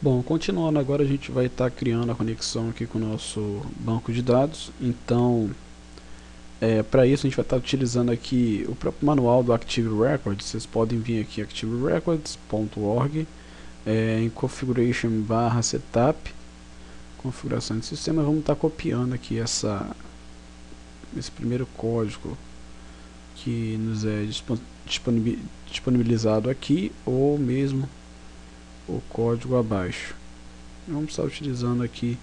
Bom, continuando agora, a gente vai estar criando a conexão aqui com o nosso banco de dados. Então, para isso a gente vai estar utilizando aqui o próprio manual do Active Records. Vocês podem vir aqui activerecords.org, em configuration/setup, configuração de sistema. Vamos estar copiando aqui esse primeiro código que nos é disponibilizado aqui, ou mesmo o código abaixo. Vamos estar utilizando aqui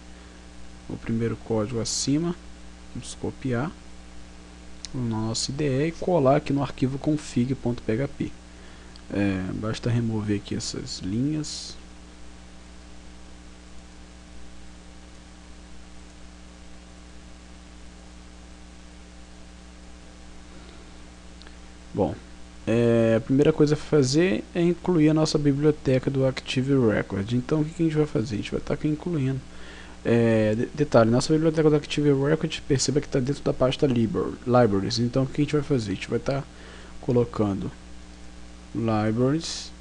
o primeiro código acima. Vamos copiar na nossa IDE e colar aqui no arquivo config.php. Basta remover aqui essas linhas. Bom, a primeira coisa a fazer é incluir a nossa biblioteca do Active Record. Então o que a gente vai fazer? A gente vai estar aqui incluindo. Detalhe, nossa biblioteca do Active Record, perceba que está dentro da pasta Libraries. Então o que a gente vai fazer? A gente vai estar colocando Libraries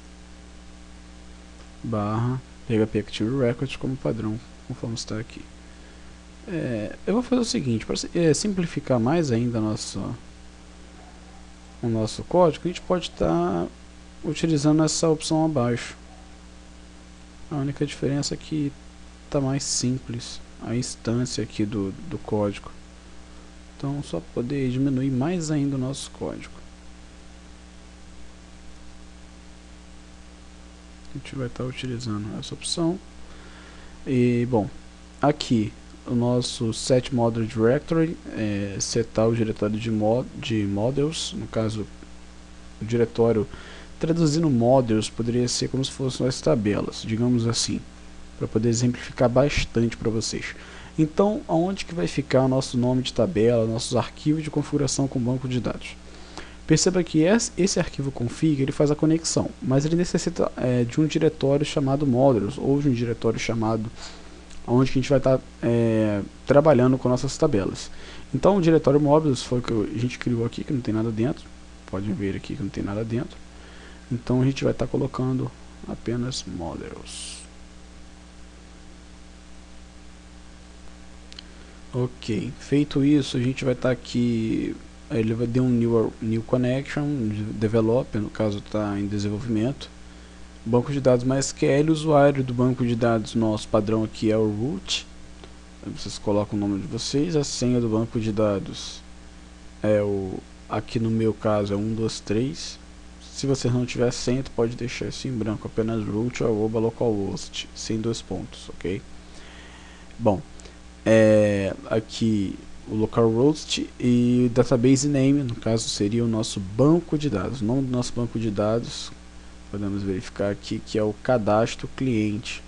/php Active Record como padrão, conforme está aqui. Eu vou fazer o seguinte, para simplificar mais ainda o nosso código, a gente pode estar utilizando essa opção abaixo. A única diferença é que está mais simples a instância aqui do código. Então, só poder diminuir mais ainda o nosso código. A gente vai estar utilizando essa opção. E, bom, aqui o nosso set model directory, setar o diretório de models. No caso, o diretório, traduzindo models, poderia ser como se fossem as tabelas, digamos assim, para poder exemplificar bastante para vocês. Então, aonde que vai ficar o nosso nome de tabela, nossos arquivos de configuração com banco de dados? Perceba que esse arquivo config ele faz a conexão, mas ele necessita de um diretório chamado models, ou de um diretório chamado onde que a gente vai estar trabalhando com nossas tabelas. Então o diretório models foi o que a gente criou aqui, que não tem nada dentro. Podem ver aqui que não tem nada dentro. Então a gente vai estar colocando apenas models. Ok, feito isso, a gente vai estar aqui. Ele vai dar um new connection, develop, no caso está em desenvolvimento. Banco de dados MySQL, o usuário do banco de dados nosso padrão aqui é o root. Vocês colocam o nome de vocês, a senha do banco de dados aqui no meu caso é 123. Se você não tiver senha, tu pode deixar isso em branco, apenas root ou localhost, sem dois pontos, ok? Bom, aqui o localhost e database name, no caso seria o nosso banco de dados. O nome do nosso banco de dados podemos verificar aqui que é o cadastro cliente,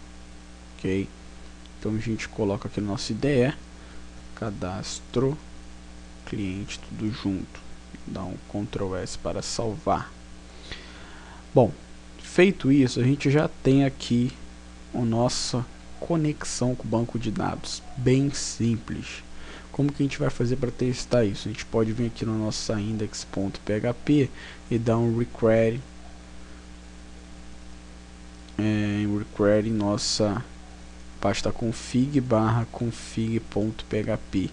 ok? Então a gente coloca aqui no nosso IDE, cadastro cliente, tudo junto. Dá um Ctrl S para salvar. Bom, feito isso, a gente já tem aqui a nossa conexão com o banco de dados, bem simples. Como que a gente vai fazer para testar isso? A gente pode vir aqui no nosso index.php e dar um require em nossa pasta config/config.php,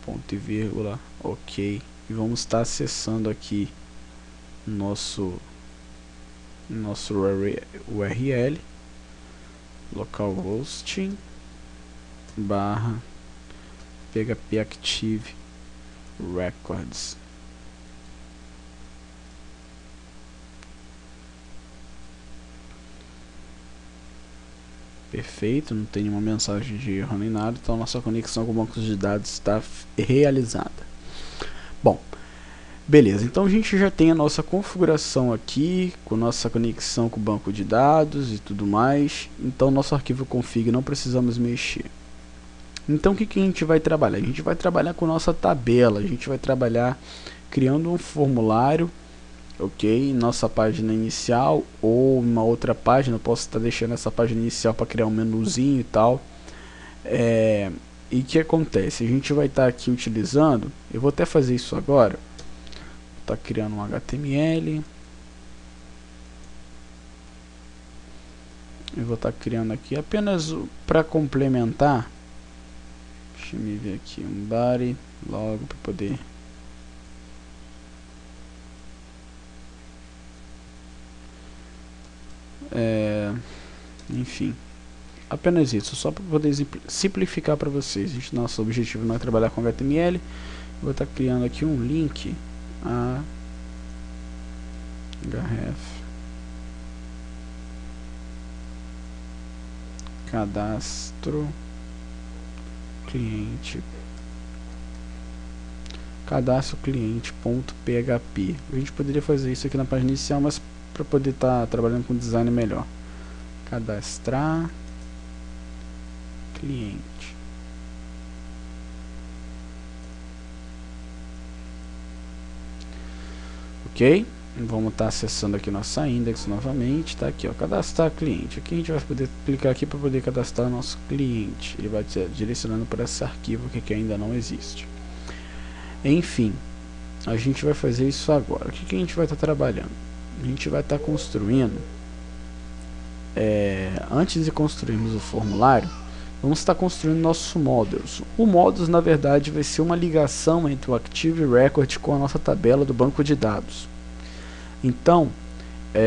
ponto e vírgula, ok, e vamos estar acessando aqui nosso URL localhost /php active records. Perfeito, não tem nenhuma mensagem de erro nem nada, então nossa conexão com o banco de dados está realizada. Bom, beleza, então a gente já tem a nossa configuração aqui, com nossa conexão com o banco de dados e tudo mais. Então nosso arquivo config não precisamos mexer. Então o que a gente vai trabalhar? A gente vai trabalhar com nossa tabela, a gente vai trabalhar criando um formulário, ok, nossa página inicial ou uma outra página. Eu posso estar deixando essa página inicial para criar um menuzinho e tal. E o que acontece? A gente vai estar aqui utilizando, eu vou até fazer isso agora, tá criando um HTML, Eu vou estar criando aqui apenas para complementar. Deixa eu me ver aqui um body logo para poder enfim, apenas isso, só para poder simplificar para vocês. Nosso objetivo não é trabalhar com HTML. Vou estar criando aqui um link a href cadastro cliente cliente.php. A gente poderia fazer isso aqui na página inicial, mas para poder estar trabalhando com design melhor, cadastrar cliente. Ok? Vamos estar acessando aqui nossa index novamente. Tá aqui, ó, cadastrar cliente. Aqui a gente vai poder clicar aqui para poder cadastrar nosso cliente. Ele vai te direcionando para esse arquivo que ainda não existe. Enfim, a gente vai fazer isso agora. O que a gente vai estar trabalhando? A gente vai estar construindo, antes de construirmos o formulário, vamos estar construindo nosso models. O models, na verdade, vai ser uma ligação entre o Active Record com a nossa tabela do banco de dados. Então,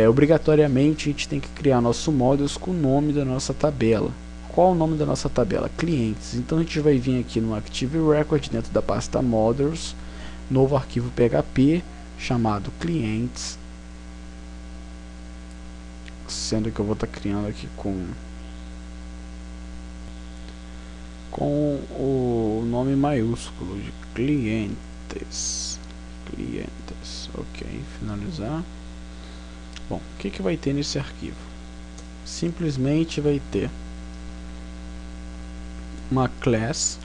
obrigatoriamente a gente tem que criar nosso models com o nome da nossa tabela. Qual o nome da nossa tabela? Clientes. Então a gente vai vir aqui no Active Record, dentro da pasta models, novo arquivo PHP chamado clientes, sendo que eu vou estar criando aqui com o nome maiúsculo de clientes. Ok, finalizar. Bom, o que vai ter nesse arquivo? Simplesmente vai ter uma class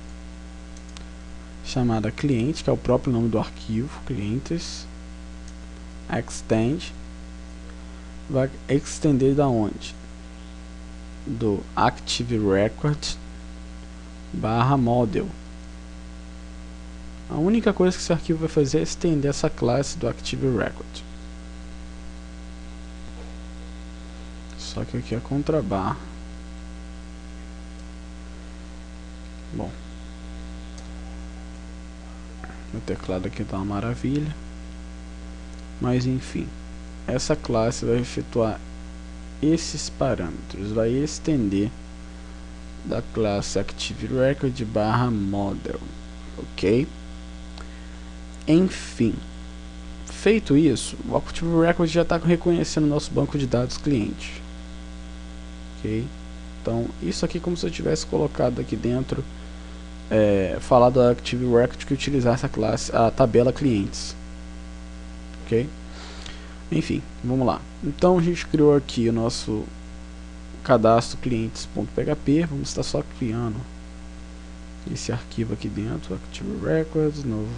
chamada cliente, que é o próprio nome do arquivo, clientes, extend, vai extender da onde? Do Active Record /model. A única coisa que esse arquivo vai fazer é estender essa classe do Active Record. Só que aqui é contrabarra. Bom, meu teclado aqui tá uma maravilha, mas enfim, essa classe vai efetuar esses parâmetros, vai estender da classe Active Record /model, ok? Enfim, feito isso, o Active Record já está reconhecendo o nosso banco de dados cliente, ok? Então isso aqui é como se eu tivesse colocado aqui dentro, falado do Active Record que utilizar essa classe, a tabela clientes, ok? Enfim, vamos lá. Então a gente criou aqui o nosso cadastro clientes.php. Vamos estar só criando esse arquivo aqui dentro, Active Records, novo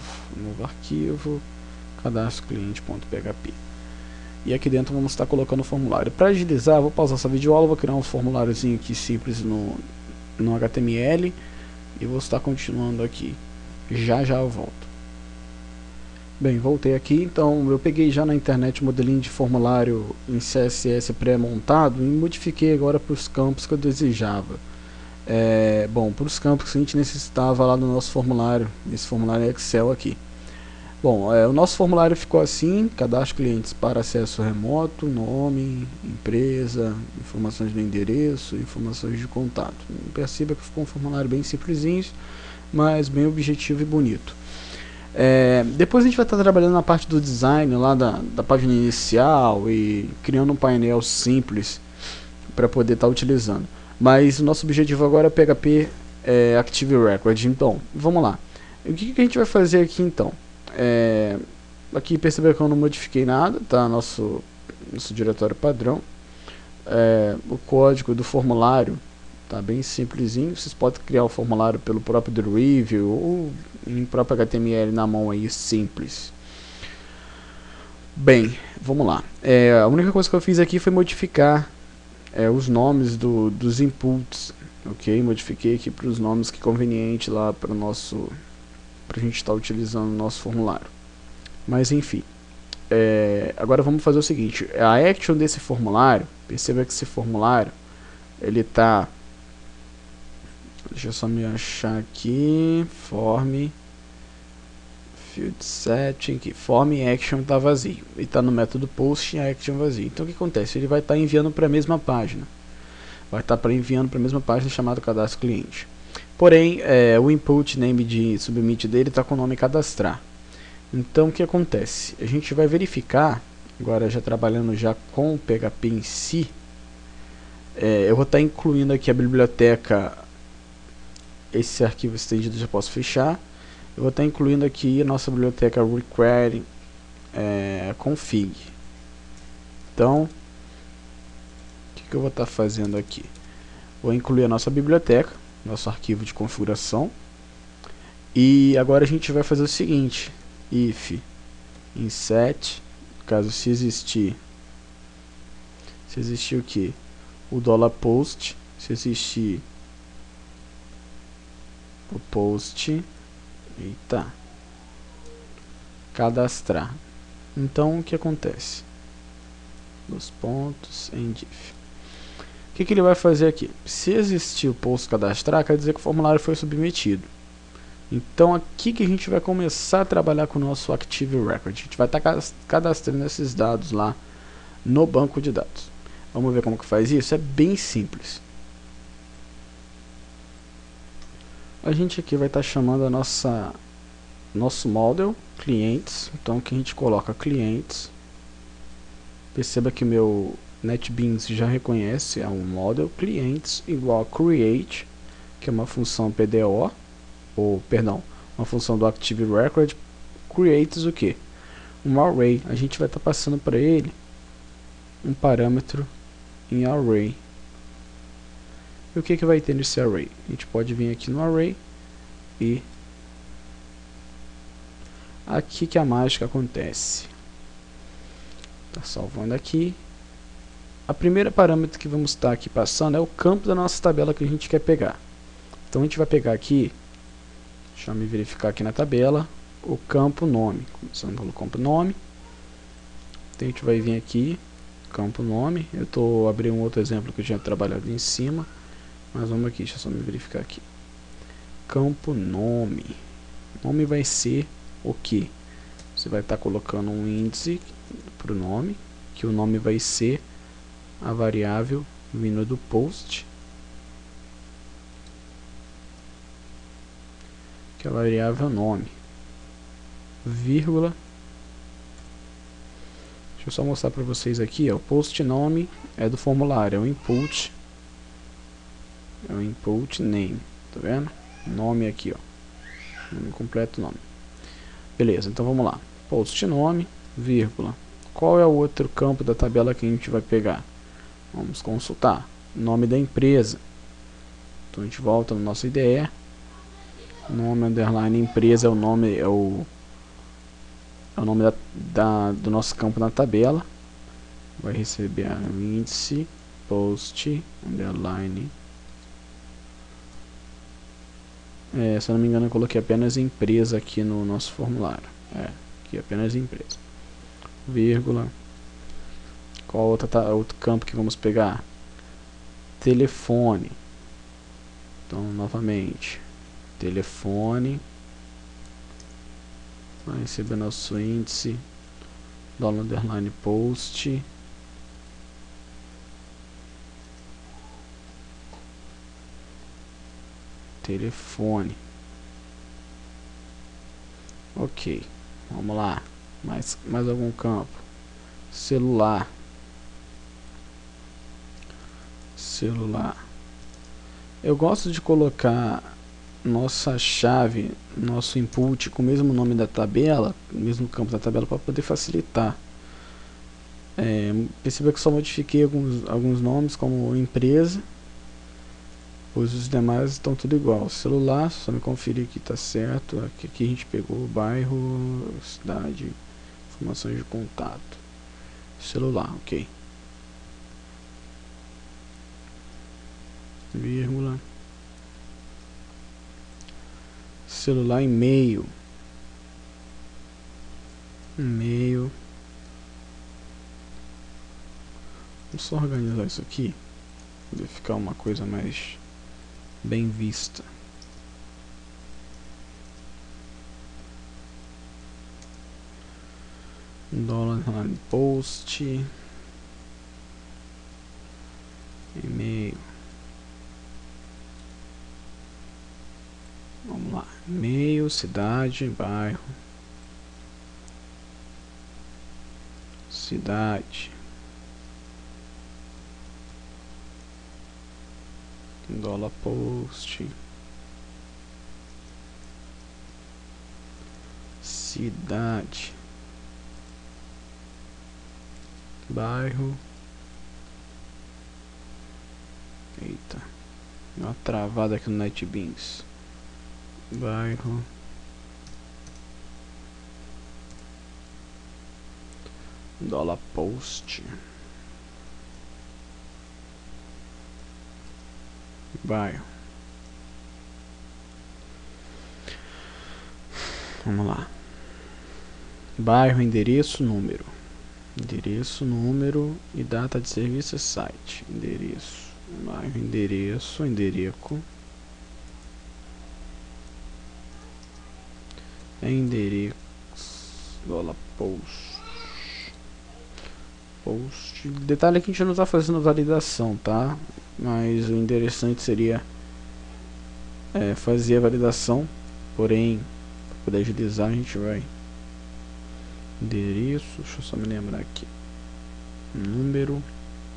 arquivo, cadastro cliente.php. E aqui dentro vamos estar colocando o formulário. Para agilizar, vou pausar essa videoaula, vou criar um formuláriozinho aqui simples no HTML e vou estar continuando aqui. Já eu volto. Bem, voltei aqui. Então eu peguei já na internet o modelinho de formulário em CSS pré-montado e modifiquei agora para os campos que eu desejava. Bom, para os campos que a gente necessitava lá no nosso formulário, nesse formulário Excel aqui. Bom, o nosso formulário ficou assim: cadastro clientes para acesso remoto, nome, empresa, informações do endereço, informações de contato. Perceba que ficou um formulário bem simplesinho, mas bem objetivo e bonito. Depois a gente vai estar trabalhando na parte do design lá da página inicial e criando um painel simples para poder estar utilizando. Mas o nosso objetivo agora é PHP Active Record. Então, vamos lá. O que a gente vai fazer aqui então? Aqui percebeu que eu não modifiquei nada, tá? Nosso diretório padrão. O código do formulário tá bem simplesinho. Vocês podem criar o formulário pelo próprio Drive ou em próprio HTML na mão aí, simples. Bem, vamos lá. A única coisa que eu fiz aqui foi modificar os nomes dos inputs, ok? Modifiquei aqui para os nomes que conveniente lá para a gente estar utilizando o nosso formulário. Mas enfim, agora vamos fazer o seguinte: a action desse formulário, perceba que esse formulário ele tá, deixa eu só me achar aqui, form field setting, que form action tá vazio, e tá no método post action vazio. Então o que acontece? Ele vai estar enviando para a mesma página, vai estar enviando para a mesma página chamada cadastro cliente. Porém, o input name de submit dele está com o nome cadastrar. Então o que acontece? A gente vai verificar, agora já trabalhando já com o PHP em si, eu vou estar incluindo aqui a biblioteca, esse arquivo estendido já posso fechar. Eu vou estar incluindo aqui a nossa biblioteca require config. Então, o que eu vou estar fazendo aqui? Vou incluir a nossa biblioteca, nosso arquivo de configuração. E agora a gente vai fazer o seguinte: if inset, caso se existir o que? O $post, se existir o post, eita, cadastrar. Então o que acontece? Dos pontos em diff. O que ele vai fazer aqui? Se existir o post cadastrar, quer dizer que o formulário foi submetido. Então aqui que a gente vai começar a trabalhar com o nosso Active Record. A gente vai estar cadastrando esses dados lá no banco de dados. Vamos ver como que faz isso? É bem simples. A gente aqui vai estar chamando a nosso model clientes. Então aqui a gente coloca clientes. Perceba que o meu NetBeans já reconhece, é um model clientes igual a create, que é uma função PDO, ou perdão, uma função do Active Record. Creates o que? Um array. A gente vai estar passando para ele um parâmetro em array. E o que vai ter nesse array? A gente pode vir aqui no array e aqui que a mágica acontece. Tá salvando aqui. A primeira parâmetro que vamos estar aqui passando é o campo da nossa tabela que a gente quer pegar. Então a gente vai pegar aqui, deixa eu me verificar aqui na tabela, o campo nome. Começando pelo campo nome. Então a gente vai vir aqui, campo nome. Eu estou abrindo um outro exemplo que eu tinha trabalhado em cima. Mas vamos aqui, deixa eu só me verificar aqui. Campo nome. Nome vai ser o que? Você vai estar colocando um índice para o nome, que o nome vai ser a variável vindo do post, que é a variável nome, vírgula. Deixa eu só mostrar para vocês aqui, ó, o post nome é do formulário, é o input name, tá vendo? Nome aqui, ó, nome completo, nome. Beleza, então vamos lá. Post nome, vírgula. Qual é o outro campo da tabela que a gente vai pegar? Vamos consultar. Nome da empresa. Então a gente volta no nosso IDE. Nome underline empresa é o nome, do nosso campo na tabela. Vai receber o índice post underline. Se eu não me engano eu coloquei apenas empresa aqui no nosso formulário. Aqui apenas empresa. Vírgula. Qual outro campo que vamos pegar? Telefone. Então novamente, telefone. Vai receber nosso índice $underline post. Telefone. Ok, vamos lá. Mais algum campo? Celular. Eu gosto de colocar nossa chave, nosso input com o mesmo nome da tabela, o mesmo campo da tabela, para poder facilitar. Perceba que só modifiquei alguns nomes, como empresa, pois os demais estão tudo igual. Celular, só me conferir que está certo. Aqui a gente pegou bairro, cidade, informações de contato. Celular, ok. Vírgula. Celular, e-mail. Vamos só organizar isso aqui. poder ficar uma coisa mais bem vista. $ post, e-mail. Vamos lá, e-mail, cidade, bairro, cidade, $post, cidade, bairro. Eita, deu uma travada aqui no NetBeans. Bairro, $post, bairro. Vamos lá. Bairro, endereço, número. Endereço, número e data de serviço e site. Endereço, bairro, endereço, endereço. Endereço, $post. Post. Detalhe é que a gente não está fazendo validação, tá? Mas o interessante seria fazer a validação. Porém, para poder agilizar, a gente vai endereço, deixa eu só me lembrar aqui, número,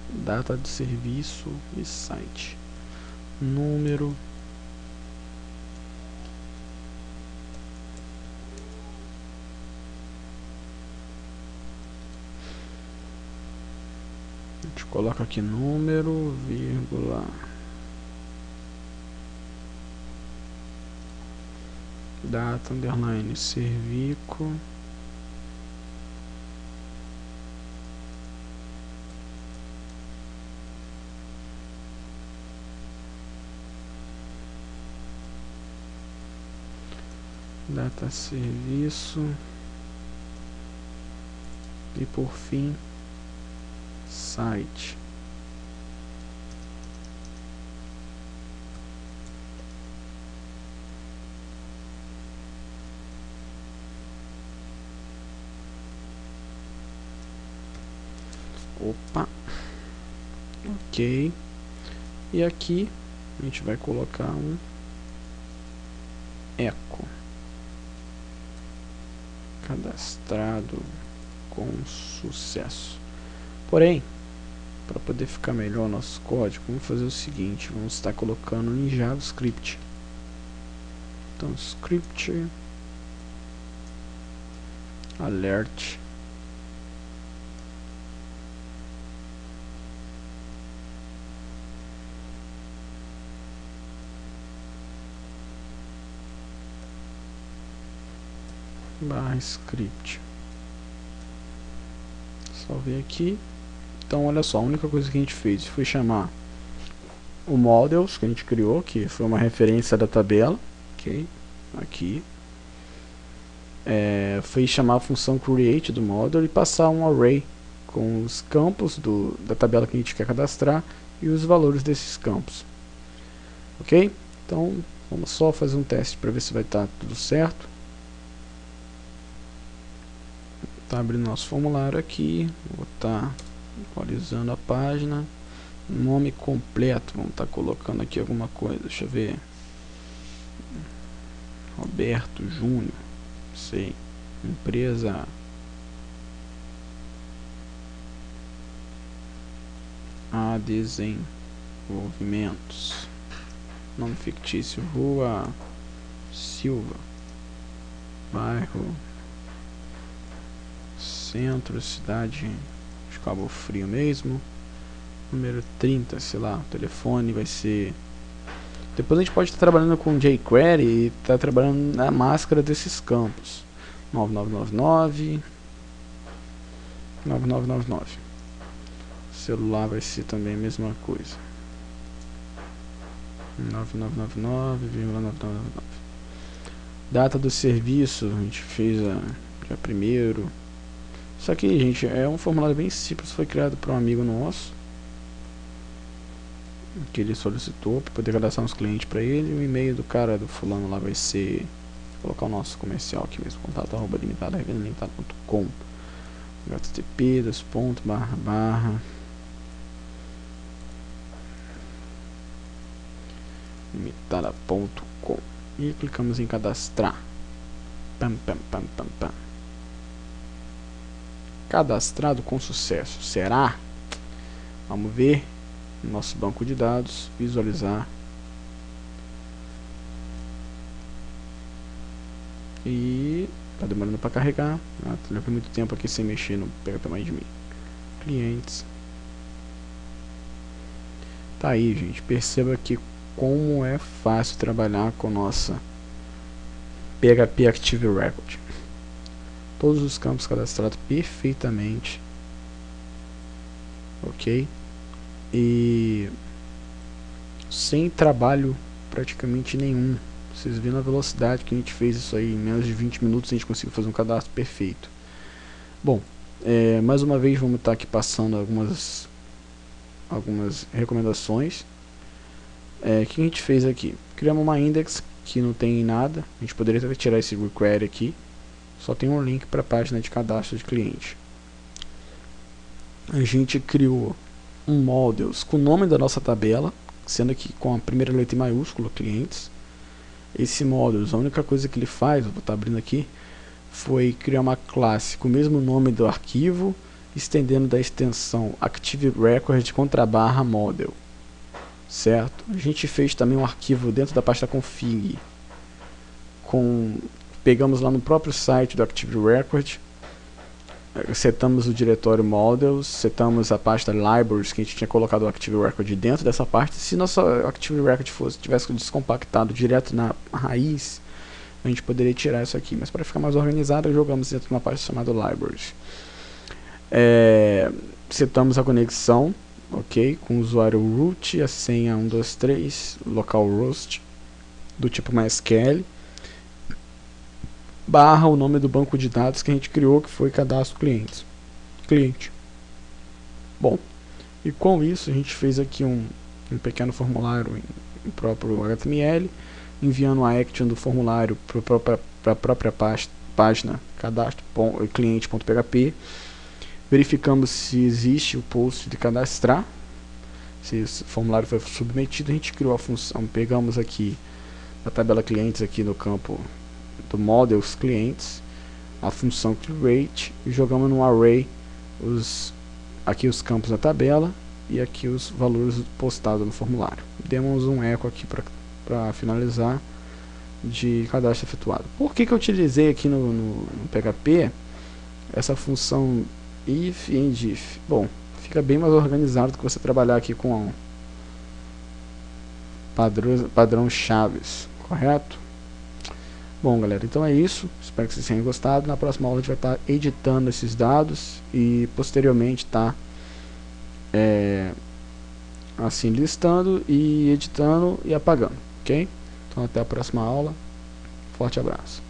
data de serviço e site. Número, a gente coloca aqui número, vírgula, data, underline, serviço, data, serviço e por fim site. Opa, ok. E aqui a gente vai colocar um eco cadastrado com sucesso. Porém, para poder ficar melhor nosso código, vamos fazer o seguinte: vamos estar colocando em JavaScript. Então, script alert barra script. Salvei aqui. Então olha só, a única coisa que a gente fez foi chamar o models que a gente criou, que foi uma referência da tabela, ok? Aqui foi chamar a função create do model e passar um array com os campos da tabela que a gente quer cadastrar e os valores desses campos, ok? Então vamos só fazer um teste para ver se vai estar tudo certo. Tá abrindo nosso formulário aqui, vou estar atualizando a página. Nome completo, vamos estar colocando aqui alguma coisa, deixa eu ver, Roberto Júnior, sei, empresa A Desenvolvimentos, nome fictício, Rua Silva, bairro Centro, cidade de Cabo Frio mesmo, número 30, sei lá, o telefone vai ser... Depois a gente pode estar trabalhando com jQuery e estar trabalhando na máscara desses campos. 9999 9999. Celular vai ser também a mesma coisa. 9999,9999. Data do serviço, a gente fez dia 1º. Isso aqui, gente, é um formulário bem simples, foi criado por um amigo nosso. que ele solicitou para poder cadastrar uns clientes para ele. O e-mail do cara, do fulano lá, vai ser, vou colocar o nosso comercial aqui mesmo, contato@limitadorevendalimitado.com, http:// limitada.com e clicamos em cadastrar. Pam, pam, pam, pam, pam. Cadastrado com sucesso. Será? Vamos ver nosso banco de dados, visualizar. E tá demorando para carregar. Levei muito tempo aqui sem mexer no PHP mais de mim. Clientes. Tá aí, gente. Perceba que como é fácil trabalhar com nossa PHP Active Record. Todos os campos cadastrados perfeitamente. Ok? E sem trabalho praticamente nenhum. Vocês viram a velocidade que a gente fez isso aí. Em menos de 20 minutos a gente conseguiu fazer um cadastro perfeito. Bom, mais uma vez vamos estar aqui passando algumas recomendações. O que a gente fez aqui? Criamos uma index que não tem nada. A gente poderia até tirar esse require aqui. Só tem um link para a página de cadastro de cliente. A gente criou um models com o nome da nossa tabela, sendo aqui com a primeira letra em maiúscula, clientes. Esse models, a única coisa que ele faz, vou estar abrindo aqui, foi criar uma classe com o mesmo nome do arquivo, estendendo da extensão Active Record / model. Certo? A gente fez também um arquivo dentro da pasta config. Pegamos lá no próprio site do Active Record, setamos o diretório models, setamos a pasta libraries que a gente tinha colocado o Active Record dentro dessa pasta. Se nosso Active Record tivesse descompactado direto na raiz, a gente poderia tirar isso aqui, mas para ficar mais organizado, jogamos dentro de uma pasta chamada libraries. Setamos a conexão, ok, com o usuário root, a senha 123, local host, do tipo MySQL, / o nome do banco de dados que a gente criou, que foi cadastro cliente. Bom, e com isso a gente fez aqui um pequeno formulário em próprio HTML, enviando a action do formulário para a própria página cadastro.cliente.php. Verificamos se existe o post de cadastrar. Se esse formulário foi submetido, a gente criou a função. Pegamos aqui a tabela clientes aqui no campo do models clientes, a função create, e jogamos no array aqui os campos da tabela e aqui os valores postados no formulário. Demos um eco aqui para finalizar de cadastro efetuado. Por que eu utilizei aqui no PHP essa função if e if? Bom, fica bem mais organizado do que você trabalhar aqui com padrão chaves, correto? Bom, galera, então é isso. Espero que vocês tenham gostado. Na próxima aula a gente vai estar editando esses dados e posteriormente assim listando e editando e apagando, ok? Então até a próxima aula. Forte abraço.